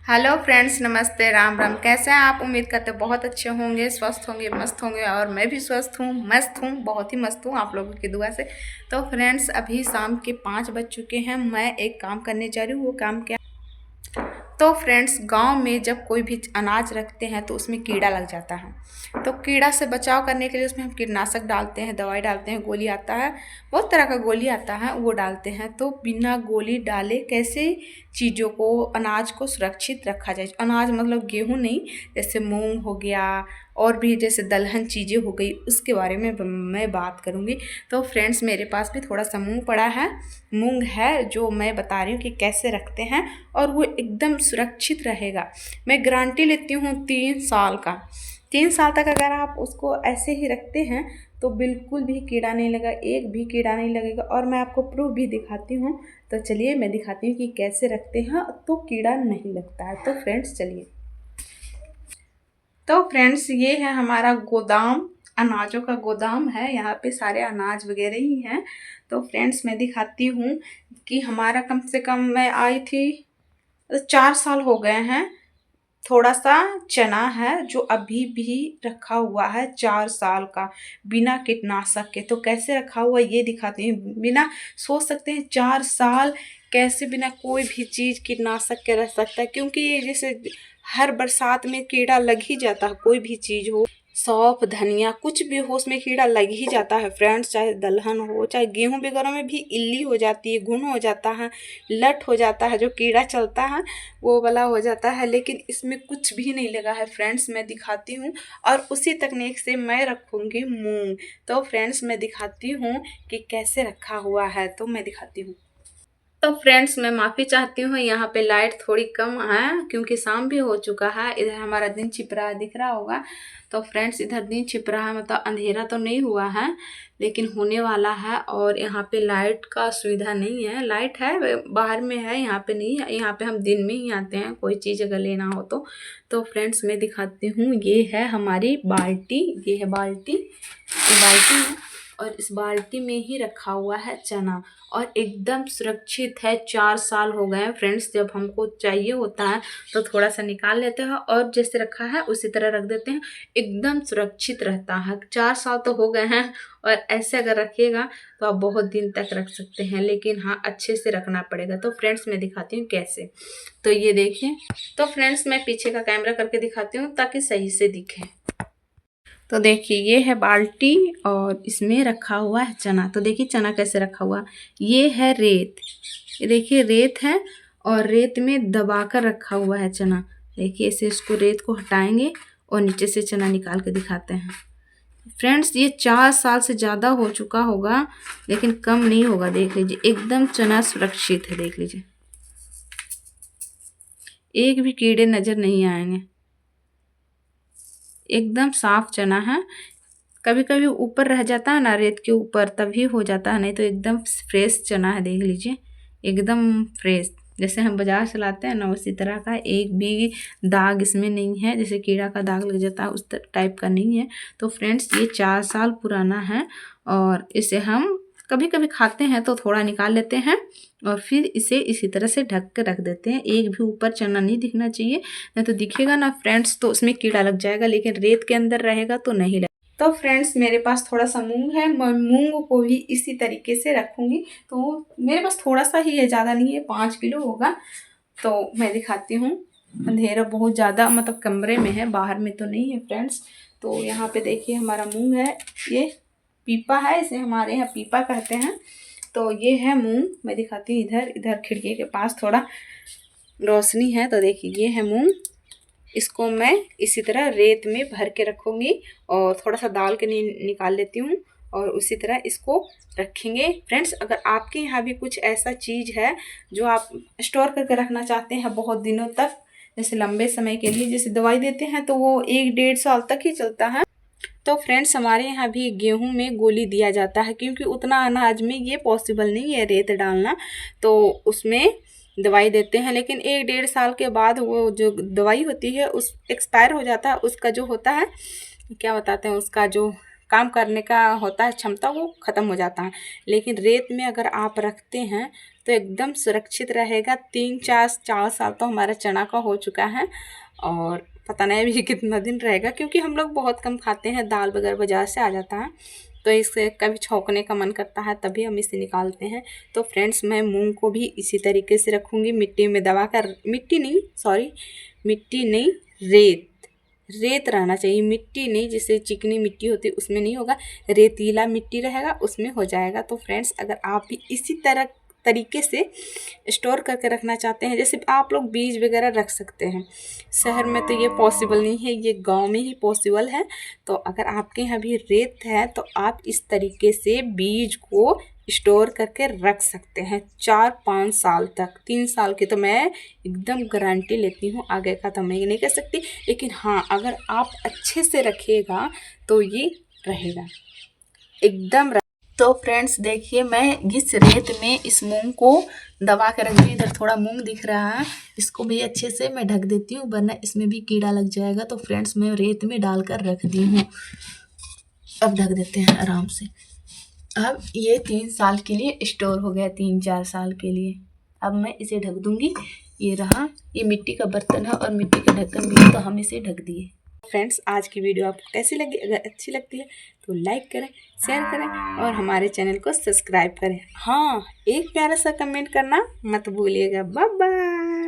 Hello friends, नमस्ते, राम राम। कैसे हैं आप? उम्मीद करते हैं बहुत अच्छे होंगे, स्वस्थ होंगे, मस्त होंगे। और मैं भी स्वस्थ हूँ, मस्त हूँ, बहुत ही मस्त हूँ आप लोगों की दुआ से। तो फ्रेंड्स, अभी शाम के 5 बज चुके हैं। मैं एक काम करने जा रही हूँ। वो काम क्या? तो फ्रेंड्स, गांव में जब कोई भी अनाज रखते हैं तो उसमें कीड़ा लग जाता है। तो कीड़ा से बचाव करने के लिए उसमें हम कीटनाशक डालते हैं, दवाई डालते हैं, गोली आता है, बहुत तरह का गोली आता है, वो डालते हैं। तो बिना गोली डाले कैसे चीज़ों को, अनाज को सुरक्षित रखा जाए? अनाज मतलब गेहूं नहीं, जैसे मूंग हो गया और भी जैसे दलहन चीज़ें हो गई, उसके बारे में मैं बात करूँगी। तो फ्रेंड्स, मेरे पास भी थोड़ा सा मूंग पड़ा है, मूंग है, जो मैं बता रही हूँ कि कैसे रखते हैं और वो एकदम सुरक्षित रहेगा। मैं गारंटी लेती हूँ 3 साल का। 3 साल तक अगर आप उसको ऐसे ही रखते हैं तो बिल्कुल भी कीड़ा नहीं लगा, एक भी कीड़ा नहीं लगेगा। और मैं आपको प्रूफ भी दिखाती हूँ। तो चलिए मैं दिखाती हूँ कि कैसे रखते हैं तो कीड़ा नहीं लगता है। तो फ्रेंड्स चलिए। तो फ्रेंड्स, ये है हमारा गोदाम, अनाजों का गोदाम है। यहाँ पे सारे अनाज वगैरह ही हैं। तो फ्रेंड्स, मैं दिखाती हूँ कि हमारा कम से कम, मैं आई थी 4 साल हो गए हैं। थोड़ा सा चना है जो अभी भी रखा हुआ है 4 साल का, बिना कीटनाशक के। तो कैसे रखा हुआ ये दिखाती हूँ। बिना, सोच सकते हैं 4 साल कैसे बिना कोई भी चीज़ कीटनाशक के रह सकता है? क्योंकि ये जैसे हर बरसात में कीड़ा लग ही जाता है, कोई भी चीज़ हो, सौंफ, धनिया, कुछ भी हो, उसमें कीड़ा लग ही जाता है फ्रेंड्स। चाहे दलहन हो, चाहे गेहूं वगैरह में भी इल्ली हो जाती है, घुन हो जाता है, लट हो जाता है, जो कीड़ा चलता है वो वाला हो जाता है। लेकिन इसमें कुछ भी नहीं लगा है फ्रेंड्स, मैं दिखाती हूँ। और उसी तकनीक से मैं रखूँगी मूंग। तो फ्रेंड्स, मैं दिखाती हूँ कि कैसे रखा हुआ है। तो मैं दिखाती हूँ। तो फ्रेंड्स, मैं माफ़ी चाहती हूँ, यहाँ पे लाइट थोड़ी कम है क्योंकि शाम भी हो चुका है। इधर हमारा दिन छिप रहा है, दिख रहा होगा। तो फ्रेंड्स, इधर दिन छिप रहा है, मतलब अंधेरा तो नहीं हुआ है लेकिन होने वाला है। और यहाँ पे लाइट का सुविधा नहीं है। लाइट है, बाहर में है, यहाँ पे नहीं है। यहाँ पे हम दिन में ही आते हैं कोई चीज़ अगर लेना हो तो। तो फ्रेंड्स, मैं दिखाती हूँ। ये है हमारी बाल्टी, ये है बाल्टी, ये बाल्टी है। और इस बाल्टी में ही रखा हुआ है चना और एकदम सुरक्षित है। 4 साल हो गए हैं फ्रेंड्स। जब हमको चाहिए होता है तो थोड़ा सा निकाल लेते हैं और जैसे रखा है उसी तरह रख देते हैं, एकदम सुरक्षित रहता है। 4 साल तो हो गए हैं। और ऐसे अगर रखिएगा तो आप बहुत दिन तक रख सकते हैं, लेकिन हाँ, अच्छे से रखना पड़ेगा। तो फ्रेंड्स, मैं दिखाती हूँ कैसे। तो ये देखिए। तो फ्रेंड्स, मैं पीछे का कैमरा करके दिखाती हूँ ताकि सही से दिखे। तो देखिए, ये है बाल्टी और इसमें रखा हुआ है चना। तो देखिए चना कैसे रखा हुआ। ये है रेत, ये देखिए रेत है और रेत में दबा कर रखा हुआ है चना। देखिए इसे, इसको रेत को हटाएंगे और नीचे से चना निकाल के दिखाते हैं। फ्रेंड्स, ये 4 साल से ज़्यादा हो चुका होगा लेकिन कम नहीं होगा। देख लीजिए, एकदम चना सुरक्षित है। देख लीजिए, एक भी कीड़े नज़र नहीं आएंगे, एकदम साफ चना है। कभी कभी ऊपर रह जाता है ना, रेत के ऊपर, तभी हो जाता है, नहीं तो एकदम फ्रेश चना है। देख लीजिए, एकदम फ्रेश, जैसे हम बाजार से लाते हैं ना उसी तरह का। एक भी दाग इसमें नहीं है, जैसे कीड़ा का दाग लग जाता है उस टाइप का नहीं है। तो फ्रेंड्स, ये 4 साल पुराना है और इसे हम कभी कभी खाते हैं तो थोड़ा निकाल लेते हैं और फिर इसे इसी तरह से ढक कर रख देते हैं। एक भी ऊपर चना नहीं दिखना चाहिए, नहीं तो दिखेगा ना फ्रेंड्स तो उसमें कीड़ा लग जाएगा, लेकिन रेत के अंदर रहेगा तो नहीं लगेगा। तो फ्रेंड्स, मेरे पास थोड़ा सा मूंग है, मैं मूंग को भी इसी तरीके से रखूंगी। तो मेरे पास थोड़ा सा ही है, ज़्यादा नहीं है, 5 किलो होगा। तो मैं दिखाती हूँ। अंधेरा बहुत ज़्यादा, मतलब कमरे में है, बाहर में तो नहीं है फ्रेंड्स। तो यहाँ पे देखिए हमारा मूंग है, ये पीपा है, इसे हमारे यहाँ पीपा कहते हैं। तो ये है मूंग, मैं दिखाती हूँ। इधर इधर खिड़की के पास थोड़ा रोशनी है, तो देखिए ये है मूंग। इसको मैं इसी तरह रेत में भर के रखूँगी और थोड़ा सा दाल के निकाल लेती हूँ और उसी तरह इसको रखेंगे। फ्रेंड्स, अगर आपके यहाँ भी कुछ ऐसा चीज़ है जो आप स्टोर करके रखना चाहते हैं बहुत दिनों तक, जैसे लंबे समय के लिए, जैसे दवाई देते हैं तो वो 1-1.5 साल तक ही चलता है। तो फ्रेंड्स, हमारे यहाँ भी गेहूं में गोली दिया जाता है क्योंकि उतना अनाज में ये पॉसिबल नहीं है रेत डालना, तो उसमें दवाई देते हैं। लेकिन 1-1.5 साल के बाद वो जो दवाई होती है उस एक्सपायर हो जाता है, उसका जो होता है, क्या बताते हैं, उसका जो काम करने का होता है क्षमता, वो ख़त्म हो जाता है। लेकिन रेत में अगर आप रखते हैं तो एकदम सुरक्षित रहेगा। 3-4 साल तो हमारा चना का हो चुका है और पता नहीं अभी कितना दिन रहेगा, क्योंकि हम लोग बहुत कम खाते हैं, दाल वगैरह बाज़ार से आ जाता है, तो इसे कभी छौंकने का मन करता है तभी हम इसे निकालते हैं। तो फ्रेंड्स मैं मूंग को भी इसी तरीके से रखूँगी, मिट्टी में दबा कर, मिट्टी नहीं, रेत रहना चाहिए, मिट्टी नहीं, जैसे चिकनी मिट्टी होती है उसमें नहीं होगा, रेतीला मिट्टी रहेगा उसमें हो जाएगा। तो फ्रेंड्स अगर आप भी इसी तरीके से स्टोर करके रखना चाहते हैं, जैसे आप लोग बीज वगैरह रख सकते हैं, शहर में तो ये पॉसिबल नहीं है, ये गांव में ही पॉसिबल है। तो अगर आपके यहाँ भी रेत है तो आप इस तरीके से बीज को स्टोर करके रख सकते हैं 4-5 साल तक। 3 साल की तो मैं एकदम गारंटी लेती हूँ, आगे का तो मैं नहीं कह सकती, लेकिन हाँ अगर आप अच्छे से रखिएगा तो ये रहेगा एकदम। तो फ्रेंड्स देखिए मैं इस रेत में इस मूंग को दबा कर रख दी, इधर थोड़ा मूंग दिख रहा है, इसको भी अच्छे से मैं ढक देती हूँ वरना इसमें भी कीड़ा लग जाएगा। तो फ्रेंड्स मैं रेत में डालकर रख दी हूँ, अब ढक देते हैं आराम से। अब ये 3 साल के लिए स्टोर हो गया, 3-4 साल के लिए। अब मैं इसे ढक दूंगी, ये रहा, ये मिट्टी का बर्तन है और मिट्टी का ढक्कन भी है, तो हम इसे ढक दिए। फ्रेंड्स आज की वीडियो आपको कैसी लगी? अगर अच्छी लगती है तो लाइक करें, शेयर करें और हमारे चैनल को सब्सक्राइब करें। हाँ, एक प्यारा सा कमेंट करना मत भूलिएगा। Bye bye.